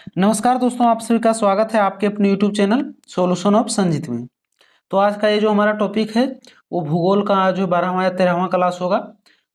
नमस्कार दोस्तों, आप सभी का स्वागत है आपके अपने YouTube channel solution of Sanjeet में। तो आज का ये जो हमारा टॉपिक है वो भूगोल का जो 12वां या 13वां क्लास होगा।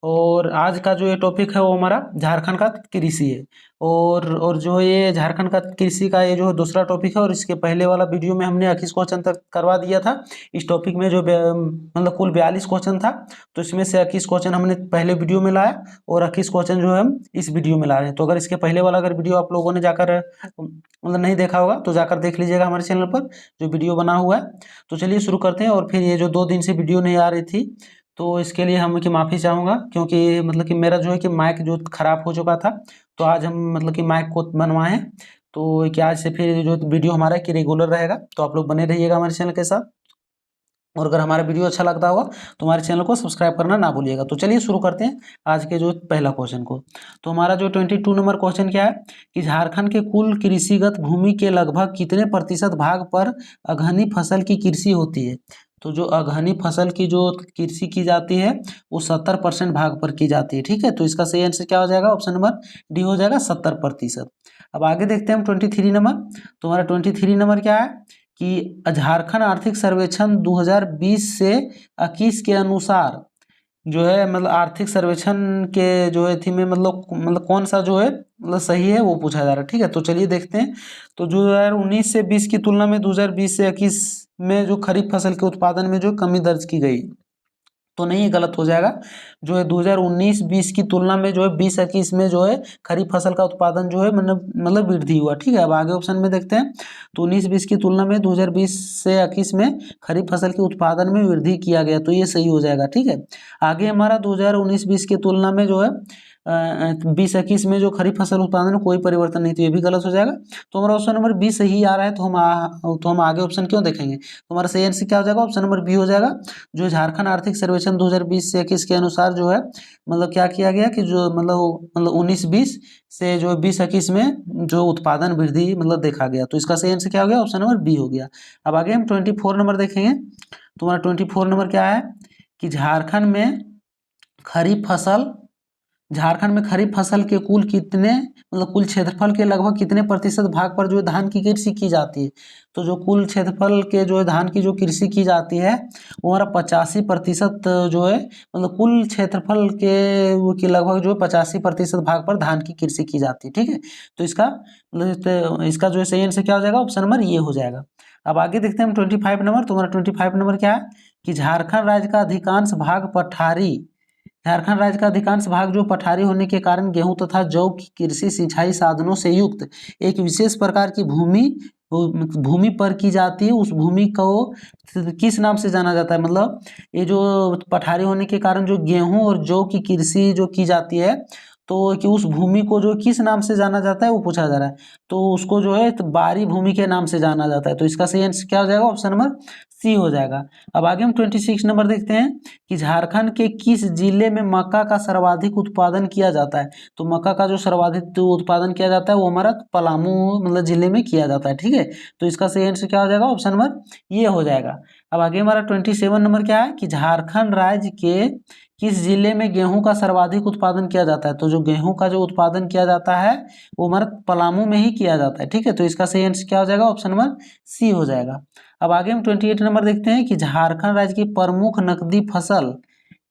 और आज का जो ये टॉपिक है वो हमारा झारखंड का कृषि है। और जो ये झारखंड का कृषि का ये जो दूसरा टॉपिक है, और इसके पहले वाला वीडियो में हमने 21 क्वेश्चन तक करवा दिया था। इस टॉपिक में जो मतलब कुल 42 क्वेश्चन था, तो इसमें से 21 क्वेश्चन हमने पहले वीडियो में लाया और 21 क्वेश्चन जो है हम इस वीडियो में ला रहे हैं। तो अगर इसके पहले वाला वीडियो आप लोगों ने जाकर मतलब नहीं देखा होगा तो जाकर देख लीजिएगा हमारे चैनल पर, जो वीडियो बना हुआ है। तो चलिए शुरू करते हैं। और फिर ये जो 2 दिन से वीडियो नहीं आ रही थी, तो इसके लिए हम कि माफ़ी चाहूँगा, क्योंकि मतलब कि मेरा जो है कि माइक जो ख़राब हो चुका था। तो आज हम मतलब कि माइक को बनवाए हैं। तो कि आज से फिर जो वीडियो हमारा है कि रेगुलर रहेगा। तो आप लोग बने रहिएगा हमारे चैनल के साथ। और अगर हमारा वीडियो अच्छा लगता होगा तो हमारे चैनल को सब्सक्राइब करना ना भूलिएगा। तो चलिए शुरू करते हैं आज के जो पहला क्वेश्चन को। तो हमारा जो 22 नंबर क्वेश्चन क्या है कि झारखंड के कुल कृषिगत भूमि के लगभग कितने प्रतिशत भाग पर अगहनी फसल की कृषि होती है। तो जो अगहनी फसल की जो कृषि की जाती है वो 70% भाग पर की जाती है। ठीक है, तो इसका सही आंसर क्या हो जाएगा? ऑप्शन नंबर डी हो जाएगा, 70%। अब आगे देखते हैं हम 23 नंबर। तो हमारा 23 नंबर क्या है कि झारखंड आर्थिक सर्वेक्षण 2020 से 21 के अनुसार जो है मतलब आर्थिक सर्वेक्षण के जो है थी में मतलब कौन सा जो है मतलब सही है वो पूछा जा रहा है। ठीक है, तो चलिए देखते हैं। तो 2019 से 20 की तुलना में 2020 से 21 में जो खरीफ फसल के उत्पादन में जो कमी दर्ज की गई, तो नहीं, ये गलत हो जाएगा। जो है 2019-20 की तुलना में जो है 20-21 में जो है खरीफ फसल का उत्पादन जो है मतलब वृद्धि हुआ। ठीक है, अब आगे ऑप्शन में देखते हैं। तो 19-20 की तुलना में 2020 से 21 में खरीफ फसल के उत्पादन में वृद्धि किया गया, तो ये सही हो जाएगा। ठीक है, आगे हमारा 2019-20 की तुलना में जो है 20-21 में जो खरीफ फसल उत्पादन में कोई परिवर्तन नहीं, तो ये भी गलत हो जाएगा। तो हमारा ऑप्शन नंबर बी सही आ रहा है। तो हम आगे ऑप्शन क्यों देखेंगे? तो हमारा सही आंसर क्या हो जाएगा? ऑप्शन नंबर बी हो जाएगा। जो झारखंड आर्थिक सर्वेक्षण 2020 से 21 के अनुसार जो है मतलब क्या किया गया कि जो मतलब 19-20 से जो 20-21 में जो उत्पादन वृद्धि मतलब देखा गया, तो इसका सही आंसर क्या हो गया? ऑप्शन नंबर बी हो गया। अब आगे हम 24 नंबर देखेंगे। तो हमारा 24 नंबर क्या है कि खरीफ फसल झारखंड में खरीफ फसल के कुल कितने मतलब कुल क्षेत्रफल के लगभग कितने प्रतिशत भाग पर जो है धान की कृषि की जाती है। तो जो कुल क्षेत्रफल के जो है धान की जो कृषि की जाती है वो हमारा 85% जो है मतलब कुल क्षेत्रफल के वो के लगभग जो है 85% भाग पर धान की कृषि की जाती है। ठीक है, तो इसका जो है सही आंसर क्या हो जाएगा? ऑप्शन नंबर ये हो जाएगा। अब आगे देखते हैं हम 25 नंबर। तो हमारा 25 नंबर क्या है कि झारखंड राज्य का अधिकांश भाग जो पठारी होने के कारण गेहूं तथा जौ की कृषि सिंचाई साधनों से युक्त एक विशेष प्रकार की भूमि पर की जाती है। उस भूमि को किस नाम से जाना जाता है? मतलब ये जो पठारी होने के कारण जो गेहूं और जौ की कृषि जो की जाती है, तो कि उस भूमि को जो किस नाम से जाना जाता है वो पूछा जा रहा है। तो उसको जो है तो बारी भूमि के नाम से जाना जाता है। तो इसका सही आंसर क्या हो जाएगा? ऑप्शन नंबर सी हो जाएगा। अब आगे हम 26 नंबर देखते हैं कि झारखंड के किस जिले में मक्का का सर्वाधिक उत्पादन किया जाता है। तो मक्का का जो सर्वाधिक उत्पादन किया जाता है वो हमारा पलामू मतलब जिले में किया जाता है। ठीक है, तो इसका सही आंसर क्या हो जाएगा? ऑप्शन नंबर ये हो जाएगा। अब आगे हमारा 27 नंबर क्या है कि झारखंड राज्य के किस जिले में गेहूं का सर्वाधिक उत्पादन किया जाता है। तो जो गेहूं का जो उत्पादन किया जाता है वो हमारा पलामू में ही किया जाता है। ठीक है, तो इसका सही आंसर क्या हो जाएगा? ऑप्शन नंबर सी हो जाएगा। अब आगे हम 28 नंबर देखते हैं कि झारखंड राज्य की प्रमुख नकदी फसल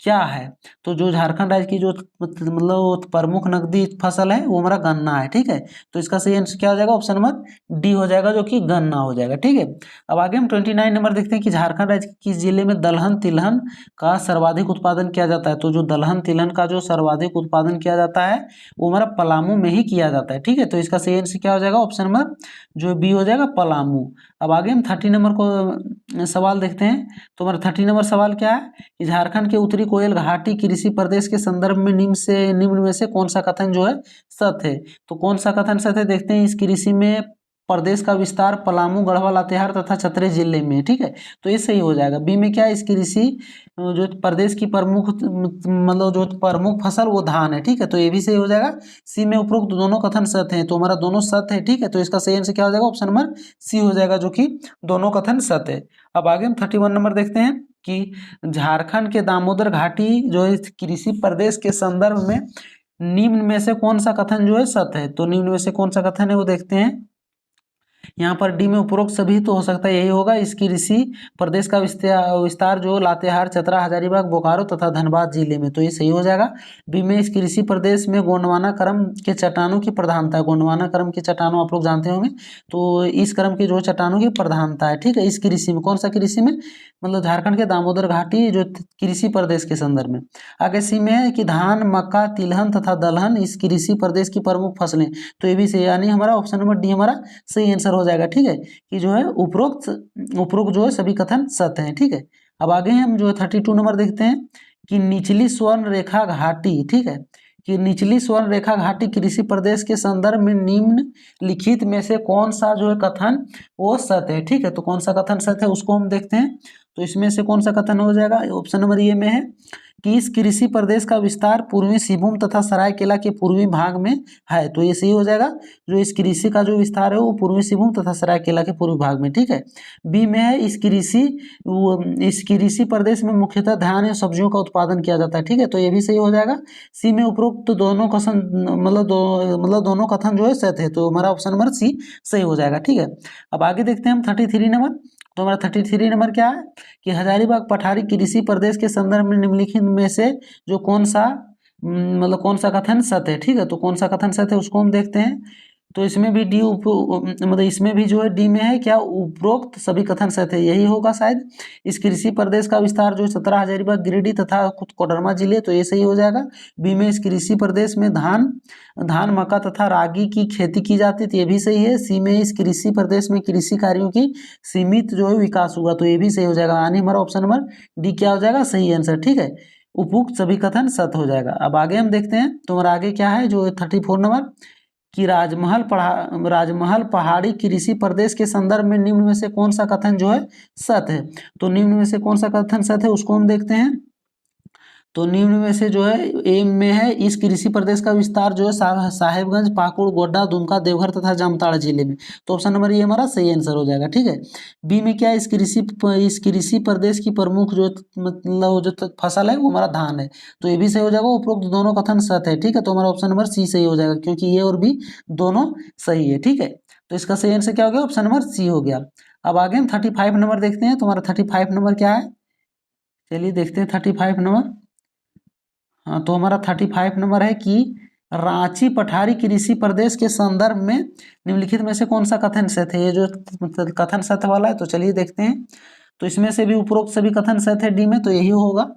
क्या है। तो जो झारखंड राज्य की जो मतलब प्रमुख नकदी फसल है वो हमारा गन्ना है। ठीक है, तो इसका सही आंसर क्या हो जाएगा? ऑप्शन नंबर डी हो जाएगा, जो कि गन्ना हो जाएगा। ठीक है, अब आगे हम 29 नंबर देखते हैं कि झारखंड राज्य के किस जिले में दलहन तिलहन का सर्वाधिक उत्पादन किया जाता है। तो जो दलहन तिलहन का जो सर्वाधिक उत्पादन किया जाता है वो हमारा पलामू में ही किया जाता है। ठीक है, तो इसका सही आंसर क्या हो जाएगा? ऑप्शन नंबर जो बी हो जाएगा, पलामू। अब आगे हम 30 नंबर को सवाल देखते हैं। तो हमारा 30 नंबर सवाल क्या है कि झारखंड के उत्तरी कोयल घाटी कृषि प्रदेश के संदर्भ में निम्न में से कौन सा कथन जो है सत्य है। तो कौन सा कथन सत्य है देखते हैं। इस कृषि में प्रदेश का विस्तार पलामू गढ़वा लातेहार तथा चतरे जिले में। ठीक है, तो ये सही हो जाएगा। बी में क्या है? इस कृषि जो प्रदेश की प्रमुख मतलब जो प्रमुख फसल वो धान है। ठीक है, तो ये भी सही हो जाएगा। सी में उपरोक्त दोनों कथन सत्य हैं, तो हमारा दोनों सत्य है। ठीक है, तो इसका सही आंसर क्या हो जाएगा? ऑप्शन नंबर सी हो जाएगा, जो कि दोनों कथन सत्य है। अब आगे हम 31 नंबर देखते हैं कि झारखंड के दामोदर घाटी जो है कृषि प्रदेश के संदर्भ में निम्न में से कौन सा कथन जो है सत्य है। तो निम्न में से कौन सा कथन है वो देखते हैं। यहाँ पर डी में उपरोक्त सभी तो हो सकता है यही होगा। इसकी ऋषि प्रदेश का विस्तार जो लातेहार, चतरा, हजारीबाग, बोकारो तथा धनबाद जिले में, तो ये सही हो जाएगा। बी में इसकी ऋषि प्रदेश में गोंडवाना क्रम के चट्टानों की प्रधानता है। गोंडवाना क्रम के चट्टानों आप लोग जानते होंगे, तो इस क्रम की जो चट्टानों की प्रधानता है, ठीक है। इसकी ऋषि में कौन सा कृषि में, मतलब झारखंड के दामोदर घाटी जो कृषि प्रदेश के संदर्भ में। आगे सी में है कि धान, मक्का, तिलहन तथा दलहन इस कृषि प्रदेश की प्रमुख फसलें, तो ये भी सही, यानी हमारा ऑप्शन नंबर डी हमारा सही आंसर हो जाएगा, ठीक है। कि जो है उपरोक्त उपरोक्त जो है सभी कथन सत्य हैं, ठीक है। अब आगे हम जो है 32 नंबर देखते हैं कि निचली स्वर्ण रेखा घाटी, ठीक है, कि निचली स्वर्ण रेखा घाटी कृषि प्रदेश के संदर्भ में निम्न लिखित में से कौन सा जो है कथन वो सत्य है, ठीक है। तो कौन सा कथन सत्य है उसको हम देखते हैं। तो इसमें से कौन सा कथन हो जाएगा, ऑप्शन नंबर ए में है कि इस कृषि प्रदेश का विस्तार पूर्वी सिंहभूम तथा सरायकेला के पूर्वी भाग में है, तो ये सही हो जाएगा। जो इस कृषि का जो विस्तार है वो पूर्वी सिंहभूम तथा सरायकेला के पूर्वी भाग में, ठीक है। बी में है इस कृषि प्रदेश में मुख्यतः धान या सब्जियों का उत्पादन किया जाता है, ठीक है, तो ये भी सही हो जाएगा। सी में उपरोक्त दोनों कथन मतलब दोनों कथन जो है सत्य है, तो हमारा ऑप्शन नंबर सी सही हो जाएगा, ठीक है। अब आगे देखते हैं हम 33 नंबर। तो हमारा 33 नंबर क्या है कि हजारीबाग पठारी कृषि प्रदेश के संदर्भ में निम्नलिखित में से जो कौन सा मतलब कौन सा कथन सत्य है, ठीक है। तो कौन सा कथन सत्य है उसको हम देखते हैं। तो इसमें भी मतलब इसमें भी जो है डी में है क्या, उपरोक्त सभी कथन सत्य है, यही होगा शायद। इस कृषि प्रदेश का विस्तार जो 17 हजारीबाग, गिरिडीह तथा कोडरमा जिले, तो ये सही हो जाएगा। बी में इस कृषि प्रदेश में धान, मक्का तथा रागी की खेती की जाती है, तो ये भी सही है। सी में इस कृषि प्रदेश में कृषि कार्यों की सीमित जो है विकास हुआ, तो ये भी सही हो जाएगा, यानी हमारा ऑप्शन नंबर डी क्या हो जाएगा, सही आंसर, ठीक है। उपयुक्त सभी कथन सत्य हो जाएगा। अब आगे हम देखते हैं, तो हमारा आगे क्या है जो 34 नंबर कि राजमहल पहाड़ी कृषि प्रदेश के संदर्भ में निम्न में से कौन सा कथन जो है सत्य है। तो निम्न में से कौन सा कथन सत्य है उसको हम देखते हैं। तो निम्न में से जो है ए में है इस कृषि प्रदेश का विस्तार जो है साहेबगंज, पाकुड़, गोड्डा, दुमका, देवघर तथा जामताड़ा जिले में, तो ऑप्शन नंबर ये हमारा सही आंसर हो जाएगा, ठीक है। बी में क्या है, इस कृषि प्रदेश की प्रमुख जो मतलब जो फसल है वो हमारा धान है, तो ये भी सही हो जाएगा। उपरोक्त दोनों कथन सत्य है, ठीक है, तो हमारा ऑप्शन नंबर सी सही हो जाएगा, क्योंकि ये और भी दोनों सही है, ठीक है। तो इसका सही आंसर क्या हो गया, ऑप्शन नंबर सी हो गया। अब आगे हम 35 नंबर देखते हैं। तो हमारा 35 नंबर क्या है, चलिए देखते हैं 35 नंबर। हाँ, तो हमारा 35 नंबर है कि रांची पठारी कृषि प्रदेश के संदर्भ में निम्नलिखित में से कौन सा कथन सत्य है। ये जो कथन सत्य वाला है, तो चलिए देखते हैं। तो इसमें से भी उपरोक्त सभी कथन सत्य है, डी में, तो यही होगा।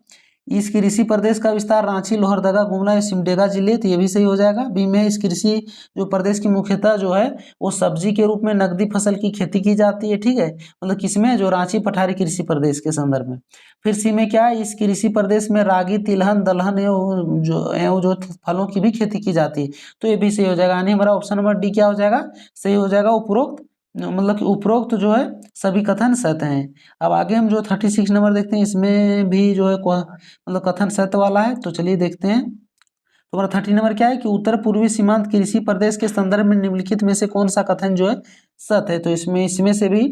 इस कृषि प्रदेश का विस्तार रांची, लोहरदगा, गुमला या सिमडेगा जिले, तो ये भी सही हो जाएगा। बी में इस कृषि जो प्रदेश की मुख्यतः जो है वो सब्जी के रूप में नकदी फसल की खेती की जाती है, ठीक है, मतलब किसमें, जो रांची पठारी कृषि प्रदेश के संदर्भ में। फिर सी में क्या है, इस कृषि प्रदेश में रागी, तिलहन, दलहन एवं जो फलों की भी खेती की जाती है, तो ये भी सही हो जाएगा, यानी हमारा ऑप्शन नंबर डी क्या हो जाएगा, सही हो जाएगा। उपरोक्त मतलब कि उपरोक्त जो है सभी कथन सत्य हैं। अब आगे हम जो 36 नंबर देखते हैं, इसमें भी जो है मतलब कथन सत्य वाला है, तो चलिए देखते हैं। तो हमारा 30 नंबर क्या है कि उत्तर पूर्वी सीमांत कृषि प्रदेश के संदर्भ में निम्नलिखित में से कौन सा कथन जो है सत्य है। तो इसमें से भी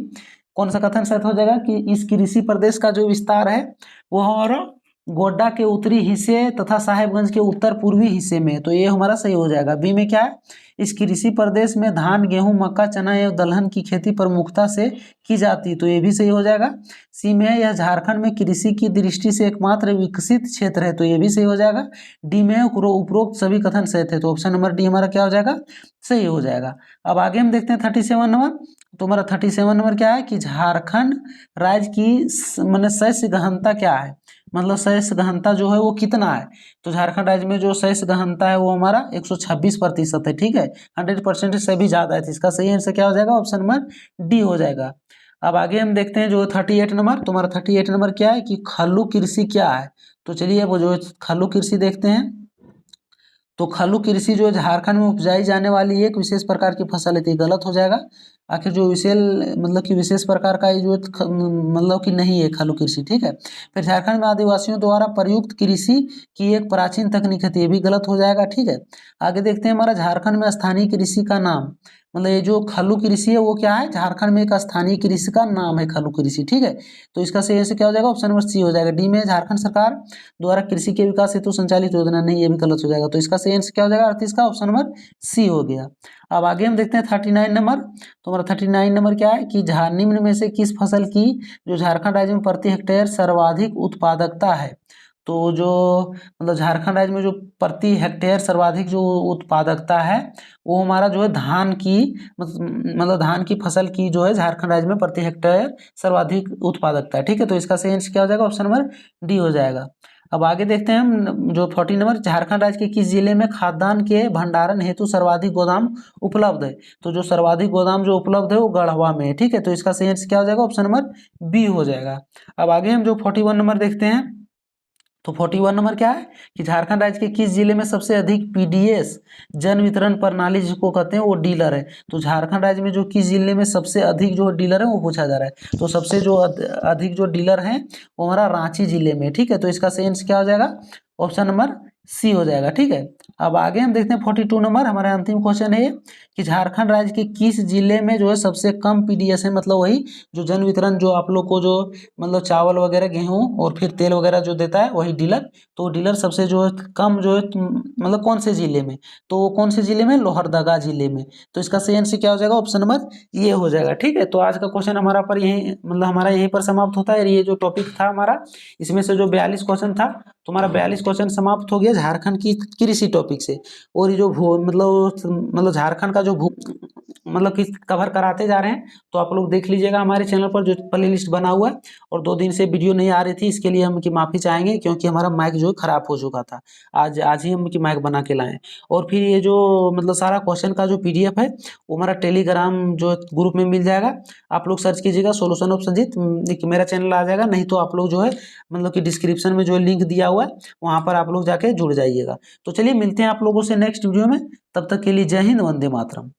कौन सा कथन सत्य हो जाएगा कि इस कृषि प्रदेश का जो विस्तार है वो हमारा गोड्डा के उत्तरी हिस्से तथा साहेबगंज के उत्तर पूर्वी हिस्से में, तो ये हमारा सही हो जाएगा। बी में क्या है, इस कृषि प्रदेश में धान, गेहूं, मक्का, चना एवं दलहन की खेती प्रमुखता से की जाती है, तो ये भी सही हो जाएगा। सी में है यह झारखंड में कृषि की दृष्टि से एकमात्र विकसित क्षेत्र है, तो ये भी सही हो जाएगा। डी में उपरोक्त सभी कथन सही थे, तो ऑप्शन नंबर डी हमारा क्या हो जाएगा, सही हो जाएगा। अब आगे हम देखते हैं 37 नंबर। तो हमारा 37 नंबर क्या है कि झारखंड राज्य की मतलब शस्य गहनता क्या है, मतलब शस्य गहनता जो है वो कितना है। तो झारखंड राज्य में जो शस्य गहनता है वो हमारा 126% है, ठीक है, 100% से भी ज़्यादा है, तो इसका सही आंसर क्या हो जाएगा, ऑप्शन नंबर डी हो जाएगा। अब आगे हम देखते हैं जो 38 नंबर। तो हमारा 38 नंबर क्या है कि खल्लू कृषि क्या है। तो चलिए वो जो खल्लू कृषि देखते हैं। तो खल्लू कृषि जो झारखंड में उपजाई जाने वाली एक विशेष प्रकार की फसल है, तो ये गलत हो जाएगा। आखिर जो मतलब कि विशेष प्रकार का ये जो मतलब कि नहीं है खलु कृषि, ठीक है। फिर झारखंड में आदिवासियों द्वारा प्रयुक्त कृषि की एक प्राचीन तकनीक है, तो ये भी गलत हो जाएगा, ठीक है। आगे देखते हैं हमारा झारखंड में स्थानीय कृषि का नाम, मतलब ये जो खलु कृषि है वो क्या है, झारखंड में एक स्थानीय कृषि का नाम है खलु कृषि, ठीक है। तो इसका सही आंसर क्या हो जाएगा, ऑप्शन नंबर सी हो जाएगा। डी में झारखंड सरकार द्वारा कृषि के विकास हेतु संचालित योजना, नहीं ये भी गलत हो जाएगा। तो इसका सही आंसर क्या हो जाएगा, 38 का ऑप्शन नंबर सी हो गया। अब आगे हम देखते हैं 39 नंबर। तो हमारा 39 नंबर क्या है कि निम्न में से किस फसल की जो झारखंड राज्य में प्रति हेक्टेयर सर्वाधिक उत्पादकता है। तो जो मतलब झारखंड राज्य में जो प्रति हेक्टेयर सर्वाधिक जो उत्पादकता है वो हमारा जो है धान की मतलब धान की फसल की जो है झारखंड राज्य में प्रति हेक्टेयर सर्वाधिक उत्पादकता है, ठीक है। तो इसका सही आंसर क्या हो जाएगा, ऑप्शन नंबर डी हो जाएगा। अब आगे देखते हैं हम जो 40 नंबर, झारखंड राज्य के किस जिले में खाद्यान्न के भंडारण हेतु सर्वाधिक गोदाम उपलब्ध है। तो जो सर्वाधिक गोदाम जो उपलब्ध है वो गढ़वा में है, ठीक है। तो इसका सही आंसर क्या हो जाएगा, ऑप्शन नंबर बी हो जाएगा। अब आगे हम जो 41 नंबर देखते हैं, तो 41 नंबर क्या है कि झारखंड राज्य के किस जिले में सबसे अधिक पीडीएस जन वितरण प्रणाली जिसको कहते हैं वो डीलर है। तो झारखंड राज्य में जो किस जिले में सबसे अधिक जो डीलर है वो पूछा जा रहा है। तो सबसे जो अधिक जो डीलर हैं वो हमारा रांची जिले में, ठीक है। तो इसका सही आंसर क्या हो जाएगा, ऑप्शन नंबर सी हो जाएगा, ठीक है। अब आगे हम देखते हैं 42 नंबर, हमारा अंतिम क्वेश्चन है कि झारखंड राज्य के किस जिले में जो है सबसे कम पीडीएस है, मतलब वही जो जन वितरण जो आप लोग को जो मतलब चावल वगैरह गेहूं और फिर तेल वगैरह जो देता है वही डीलर। तो डीलर सबसे जो है कम जो है मतलब कौन से जिले में, तो कौन से जिले में, लोहरदगा जिले में। तो इसका सही आंसर क्या हो जाएगा, ऑप्शन नंबर ये हो जाएगा, ठीक है। तो आज का क्वेश्चन हमारा पर यही मतलब हमारा यहीं पर समाप्त होता है। ये जो टॉपिक था हमारा, इसमें से जो 42 क्वेश्चन था, तो हमारा 42 क्वेश्चन समाप्त हो गया झारखंड की कृषि टॉपिक से। और ये जो मतलब झारखंड का जो मतलब कि कवर कराते जा रहे हैं, तो आप लोग देख लीजिएगा हमारे चैनल पर जो प्ले लिस्ट बना हुआ है। और 2 दिन से वीडियो नहीं आ रही थी, इसके लिए हम की माफ़ी चाहेंगे, क्योंकि हमारा माइक जो है ख़राब हो चुका था। आज ही हम की माइक बना के लाए। और फिर ये जो मतलब सारा क्वेश्चन का जो पीडीएफ है वो हमारा टेलीग्राम जो ग्रुप में मिल जाएगा। आप लोग सर्च कीजिएगा सोल्यूशन ऑफ संजीत, मेरा चैनल आ जाएगा, नहीं तो आप लोग जो है मतलब कि डिस्क्रिप्शन में जो लिंक दिया हुआ है वहाँ पर आप लोग जाके जुड़ जाइएगा। तो चलिए मिलते हैं आप लोगों से नेक्स्ट वीडियो में, तब तक के लिए जय हिंद, वंदे मातरम।